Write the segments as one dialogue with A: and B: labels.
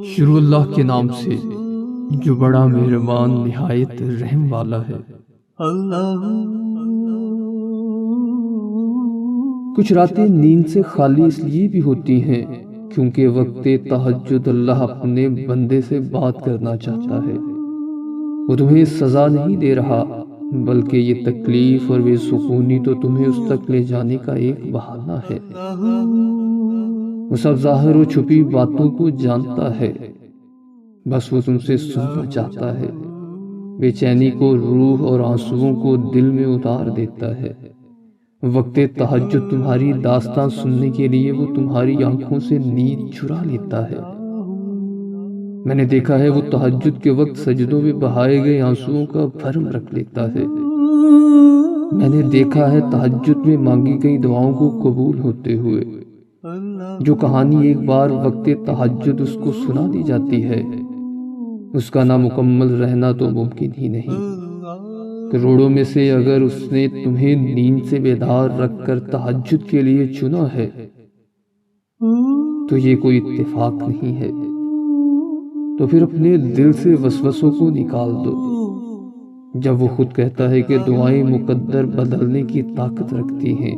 A: شروع اللہ کے نام سے جو بڑا مہربان نہایت رحم والا ہے۔ کچھ راتیں نیند سے خالی اس لیے بھی ہوتی ہیں کیونکہ وقت تہجد اللہ اپنے بندے سے بات کرنا چاہتا ہے۔ وہ تمہیں سزا نہیں دے رہا بلکہ یہ تکلیف اور بے سکونی تو تمہیں اس تک لے جانے کا ایک بہانہ ہے۔ وہ سب ظاہر و چھپی باتوں کو جانتا ہے، بس وہ تم سے سننا چاہتا ہے۔ بے چینی کو روح اور آنسوؤں کو دل میں اتار دیتا ہے۔ وقت تہجد تمہاری داستان سننے کے لیے وہ تمہاری آنکھوں سے نیند چرا لیتا ہے۔ میں نے دیکھا ہے وہ تہجد کے وقت سجدوں میں بہائے گئے آنسوؤں کا بھرم رکھ لیتا ہے۔ میں نے دیکھا ہے تہجد میں مانگی گئی دعاؤں کو قبول ہوتے ہوئے۔ جو کہانی ایک بار وقت تہجد اس کو سنا دی جاتی ہے، اس کا نامکمل رہنا تو ممکن ہی نہیں۔ کروڑوں میں سے اگر اس نے تمہیں نیند سے بیدار رکھ کر تہجد کے لیے چنا ہے تو یہ کوئی اتفاق نہیں ہے۔ تو پھر اپنے دل سے وسوسوں کو نکال دو۔ جب وہ خود کہتا ہے کہ دعائیں مقدر بدلنے کی طاقت رکھتی ہیں،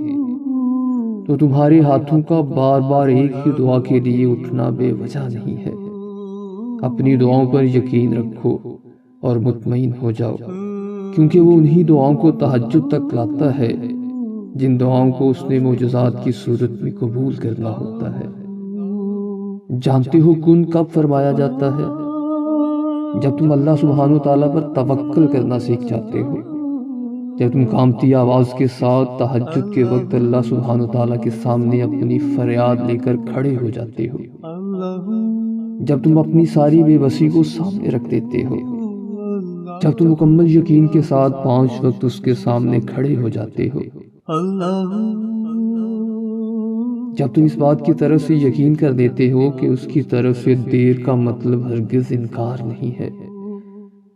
A: تو تمہارے ہاتھوں کا بار بار ایک ہی دعا کے لیے اٹھنا بے وجہ نہیں ہے۔ اپنی دعاؤں پر یقین رکھو اور مطمئن ہو جاؤ، کیونکہ وہ انہی دعاؤں کو تہجد تک لاتا ہے جن دعاؤں کو اس نے معجزات کی صورت میں قبول کرنا ہوتا ہے۔ جانتے ہو کن کب فرمایا جاتا ہے؟ جب تم اللہ سبحانہ و تعالیٰ پر توکل کرنا سیکھ جاتے ہو، جب تم کامتی آواز کے ساتھ تہجد کے وقت اللہ سبحانہ و تعالیٰ کے سامنے اپنی فریاد لے کر کھڑے ہو جاتے ہو، جب تم اپنی ساری بے بسی کو سامنے رکھ دیتے ہو، جب تم مکمل یقین کے ساتھ 5 وقت اس کے سامنے کھڑے ہو جاتے ہو، جب تم اس بات کی طرف سے یقین کر دیتے ہو کہ اس کی طرف سے دیر کا مطلب ہرگز انکار نہیں ہے۔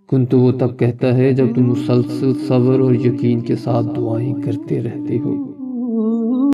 A: کن تو وہ تب کہتا ہے جب تم مسلسل صبر اور یقین کے ساتھ دعائیں کرتے رہتے ہو۔